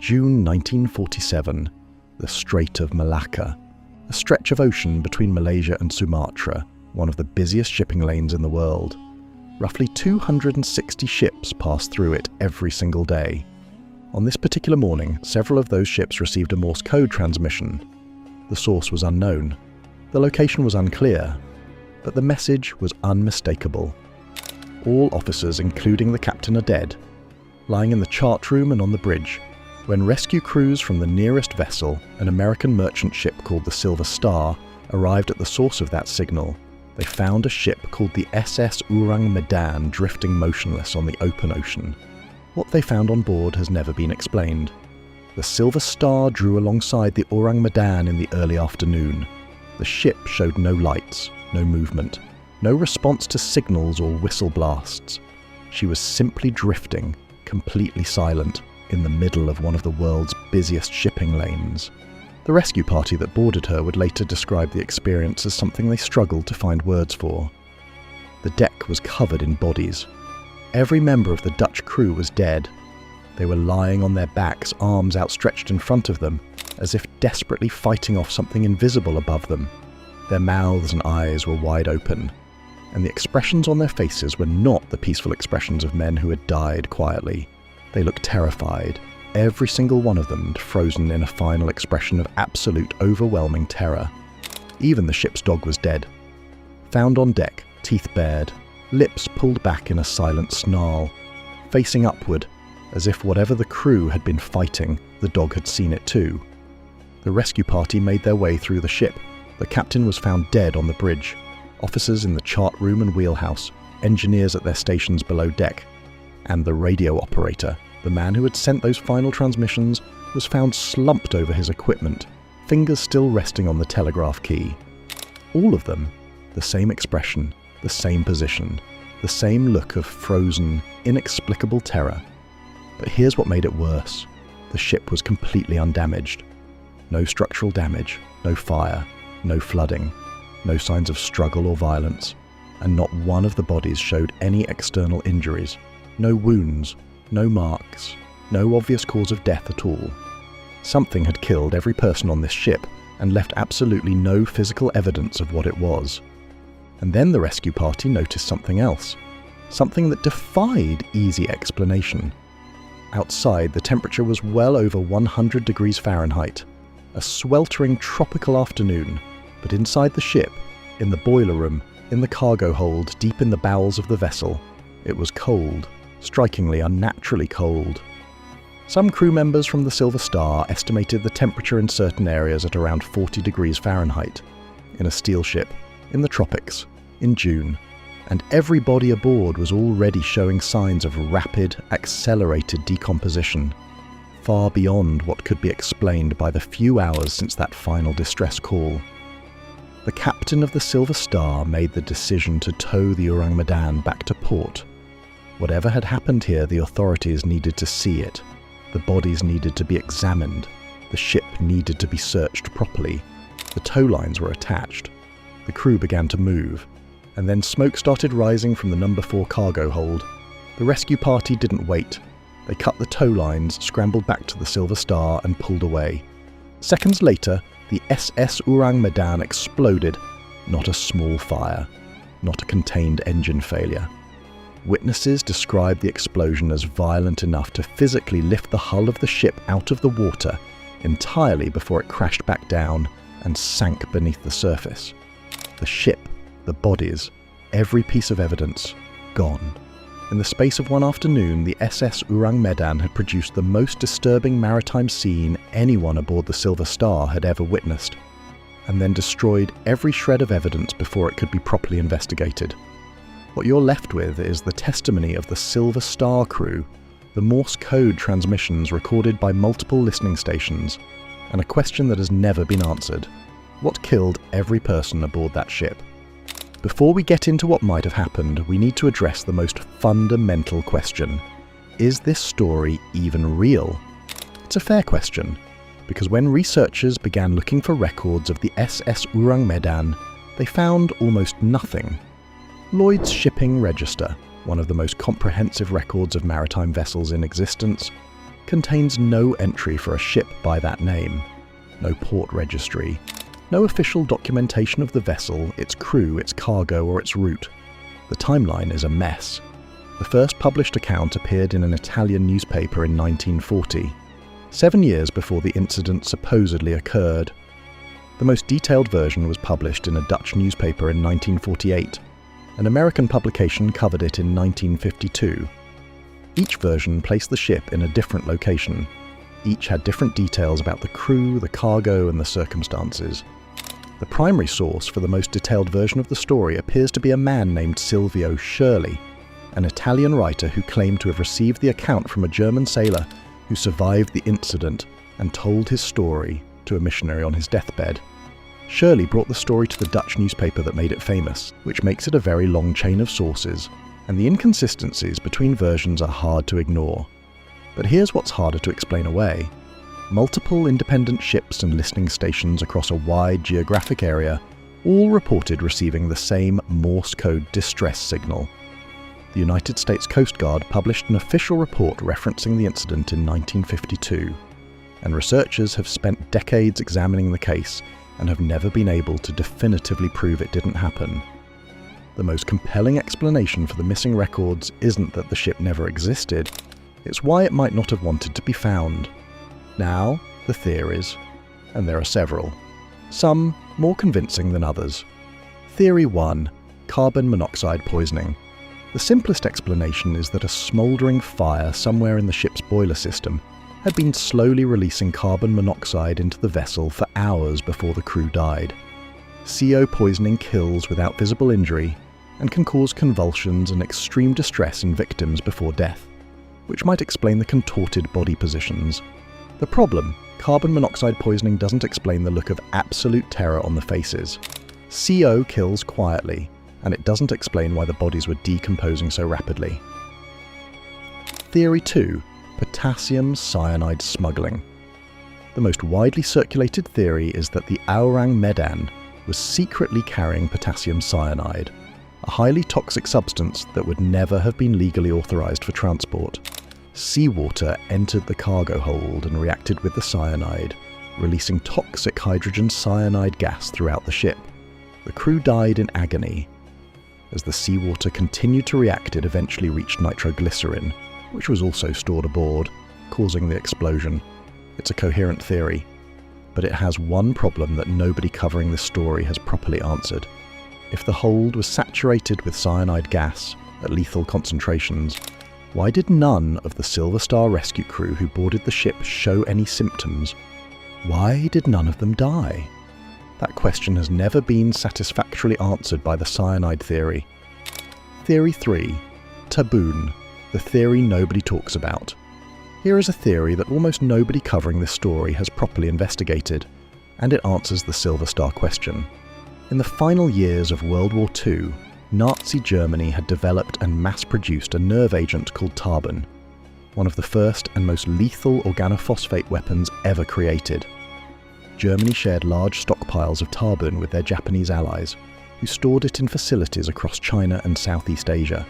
June 1947, the Strait of Malacca, a stretch of ocean between Malaysia and Sumatra, one of the busiest shipping lanes in the world. Roughly 260 ships pass through it every single day. On this particular morning, several of those ships received a Morse code transmission. The source was unknown. The location was unclear, but the message was unmistakable. All officers, including the captain, are dead, lying in the chart room and on the bridge. When rescue crews from the nearest vessel, an American merchant ship called the Silver Star, arrived at the source of that signal, they found a ship called the SS Ourang Medan drifting motionless on the open ocean. What they found on board has never been explained. The Silver Star drew alongside the Ourang Medan in the early afternoon. The ship showed no lights, no movement, no response to signals or whistle blasts. She was simply drifting, completely silent, in the middle of one of the world's busiest shipping lanes. The rescue party that boarded her would later describe the experience as something they struggled to find words for. The deck was covered in bodies. Every member of the Dutch crew was dead. They were lying on their backs, arms outstretched in front of them, as if desperately fighting off something invisible above them. Their mouths and eyes were wide open, and the expressions on their faces were not the peaceful expressions of men who had died quietly. They looked terrified, every single one of them frozen in a final expression of absolute, overwhelming terror. Even the ship's dog was dead. Found on deck, teeth bared, lips pulled back in a silent snarl, facing upward, as if whatever the crew had been fighting, the dog had seen it too. The rescue party made their way through the ship. The captain was found dead on the bridge. Officers in the chart room and wheelhouse, engineers at their stations below deck, and the radio operator, the man who had sent those final transmissions, was found slumped over his equipment, fingers still resting on the telegraph key. All of them, the same expression, the same position, the same look of frozen, inexplicable terror. But here's what made it worse. The ship was completely undamaged. No structural damage, no fire, no flooding, no signs of struggle or violence, and not one of the bodies showed any external injuries. No wounds, no marks, no obvious cause of death at all. Something had killed every person on this ship and left absolutely no physical evidence of what it was. And then the rescue party noticed something else, something that defied easy explanation. Outside, the temperature was well over 100 degrees Fahrenheit, a sweltering tropical afternoon, but inside the ship, in the boiler room, in the cargo hold, deep in the bowels of the vessel, it was cold. Strikingly, unnaturally cold. Some crew members from the Silver Star estimated the temperature in certain areas at around 40 degrees Fahrenheit, in a steel ship, in the tropics, in June, and everybody aboard was already showing signs of rapid, accelerated decomposition, far beyond what could be explained by the few hours since that final distress call. The captain of the Silver Star made the decision to tow the Ourang Medan back to port. Whatever had happened here, the authorities needed to see it. The bodies needed to be examined. The ship needed to be searched properly. The tow lines were attached. The crew began to move, and then smoke started rising from the number 4 cargo hold. The rescue party didn't wait. They cut the tow lines, scrambled back to the Silver Star, and pulled away. Seconds later, the SS Ourang Medan exploded. Not a small fire, not a contained engine failure. Witnesses described the explosion as violent enough to physically lift the hull of the ship out of the water entirely before it crashed back down and sank beneath the surface. The ship, the bodies, every piece of evidence, gone. In the space of one afternoon, the SS Ourang Medan had produced the most disturbing maritime scene anyone aboard the Silver Star had ever witnessed, and then destroyed every shred of evidence before it could be properly investigated. What you're left with is the testimony of the Silver Star crew, the Morse code transmissions recorded by multiple listening stations, and a question that has never been answered. What killed every person aboard that ship? Before we get into what might have happened, we need to address the most fundamental question. Is this story even real? It's a fair question, because when researchers began looking for records of the SS Ourang Medan, they found almost nothing. Lloyd's Shipping Register, one of the most comprehensive records of maritime vessels in existence, contains no entry for a ship by that name, no port registry, no official documentation of the vessel, its crew, its cargo, or its route. The timeline is a mess. The first published account appeared in an Italian newspaper in 1940, 7 years before the incident supposedly occurred. The most detailed version was published in a Dutch newspaper in 1948. An American publication covered it in 1952. Each version placed the ship in a different location. Each had different details about the crew, the cargo, and the circumstances. The primary source for the most detailed version of the story appears to be a man named Silvio Shirley, an Italian writer who claimed to have received the account from a German sailor who survived the incident and told his story to a missionary on his deathbed. Shirley brought the story to the Dutch newspaper that made it famous, which makes it a very long chain of sources, and the inconsistencies between versions are hard to ignore. But here's what's harder to explain away. Multiple independent ships and listening stations across a wide geographic area all reported receiving the same Morse code distress signal. The United States Coast Guard published an official report referencing the incident in 1952, and researchers have spent decades examining the case and have never been able to definitively prove it didn't happen. The most compelling explanation for the missing records isn't that the ship never existed, it's why it might not have wanted to be found. Now, the theories, and there are several, some more convincing than others. Theory 1. Carbon monoxide poisoning. The simplest explanation is that a smouldering fire somewhere in the ship's boiler system had been slowly releasing carbon monoxide into the vessel for hours before the crew died. CO poisoning kills without visible injury and can cause convulsions and extreme distress in victims before death, which might explain the contorted body positions. The problem, carbon monoxide poisoning doesn't explain the look of absolute terror on the faces. CO kills quietly, and it doesn't explain why the bodies were decomposing so rapidly. Theory 2. Potassium cyanide smuggling. The most widely circulated theory is that the Ourang Medan was secretly carrying potassium cyanide, a highly toxic substance that would never have been legally authorized for transport. Seawater entered the cargo hold and reacted with the cyanide, releasing toxic hydrogen cyanide gas throughout the ship. The crew died in agony. As the seawater continued to react, it eventually reached nitroglycerin, which was also stored aboard, causing the explosion. It's a coherent theory, but it has one problem that nobody covering this story has properly answered. If the hold was saturated with cyanide gas at lethal concentrations, why did none of the Silver Star rescue crew who boarded the ship show any symptoms? Why did none of them die? That question has never been satisfactorily answered by the cyanide theory. Theory 3. Taboon, the theory nobody talks about. Here is a theory that almost nobody covering this story has properly investigated, and it answers the Silver Star question. In the final years of World War II, Nazi Germany had developed and mass-produced a nerve agent called Taboon, one of the first and most lethal organophosphate weapons ever created. Germany shared large stockpiles of Taboon with their Japanese allies, who stored it in facilities across China and Southeast Asia.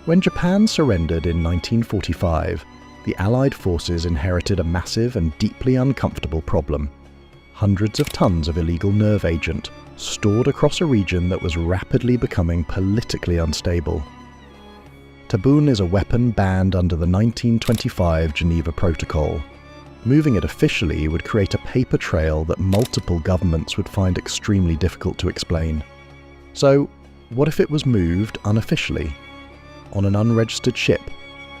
When Japan surrendered in 1945, the Allied forces inherited a massive and deeply uncomfortable problem. Hundreds of tons of illegal nerve agent stored across a region that was rapidly becoming politically unstable. Taboon is a weapon banned under the 1925 Geneva Protocol. Moving it officially would create a paper trail that multiple governments would find extremely difficult to explain. So, what if it was moved unofficially? On an unregistered ship,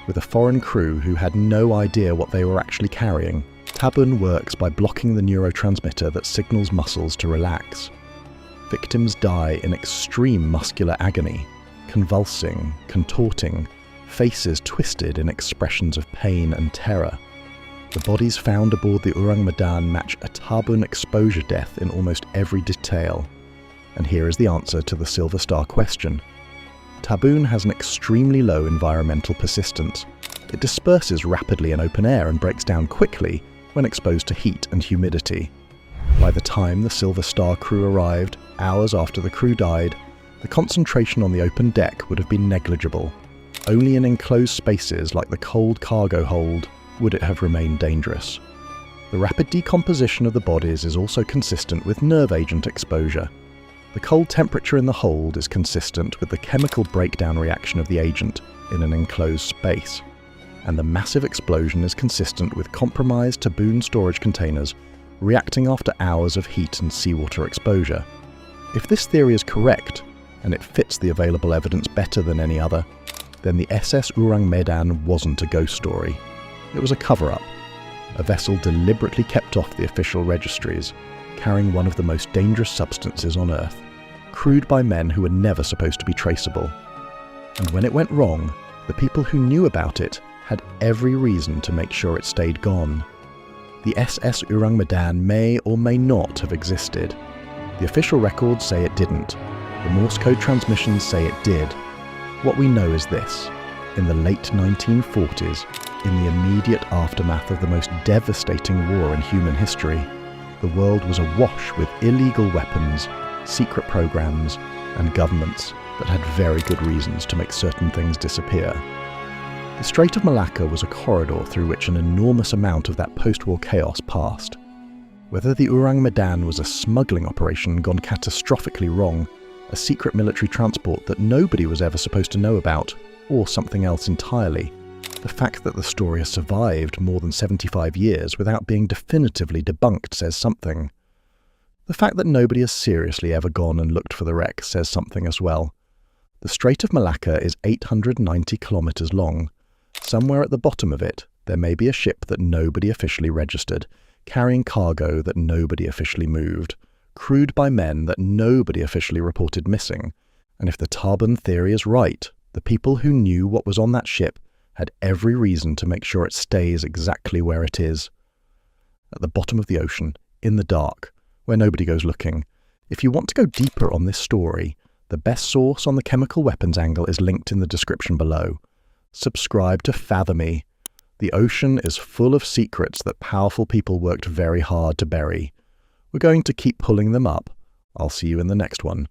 with a foreign crew who had no idea what they were actually carrying. Taboon works by blocking the neurotransmitter that signals muscles to relax. Victims die in extreme muscular agony, convulsing, contorting, faces twisted in expressions of pain and terror. The bodies found aboard the Ourang Medan match a Taboon exposure death in almost every detail. And here is the answer to the Silver Star question. Taboon has an extremely low environmental persistence. It disperses rapidly in open air and breaks down quickly when exposed to heat and humidity. By the time the Silver Star crew arrived, hours after the crew died, the concentration on the open deck would have been negligible. Only in enclosed spaces like the cold cargo hold would it have remained dangerous? The rapid decomposition of the bodies is also consistent with nerve agent exposure. The cold temperature in the hold is consistent with the chemical breakdown reaction of the agent in an enclosed space, and the massive explosion is consistent with compromised taboo storage containers reacting after hours of heat and seawater exposure. If this theory is correct, and it fits the available evidence better than any other, then the SS Ourang Medan wasn't a ghost story. It was a cover-up. A vessel deliberately kept off the official registries, carrying one of the most dangerous substances on Earth, crewed by men who were never supposed to be traceable. And when it went wrong, the people who knew about it had every reason to make sure it stayed gone. The SS Ourang Medan may or may not have existed. The official records say it didn't. The Morse code transmissions say it did. What we know is this. In the late 1940s, in the immediate aftermath of the most devastating war in human history, the world was awash with illegal weapons, secret programs, and governments that had very good reasons to make certain things disappear. The Strait of Malacca was a corridor through which an enormous amount of that post-war chaos passed. Whether the Ourang Medan was a smuggling operation gone catastrophically wrong, a secret military transport that nobody was ever supposed to know about, or something else entirely, the fact that the story has survived more than 75 years without being definitively debunked says something. The fact that nobody has seriously ever gone and looked for the wreck says something as well. The Strait of Malacca is 890 kilometers long. Somewhere at the bottom of it, there may be a ship that nobody officially registered, carrying cargo that nobody officially moved, crewed by men that nobody officially reported missing. And if the Tarbon theory is right, the people who knew what was on that ship had every reason to make sure it stays exactly where it is. At the bottom of the ocean, in the dark, where nobody goes looking. If you want to go deeper on this story, the best source on the chemical weapons angle is linked in the description below. Subscribe to Fathomy. The ocean is full of secrets that powerful people worked very hard to bury. We're going to keep pulling them up. I'll see you in the next one.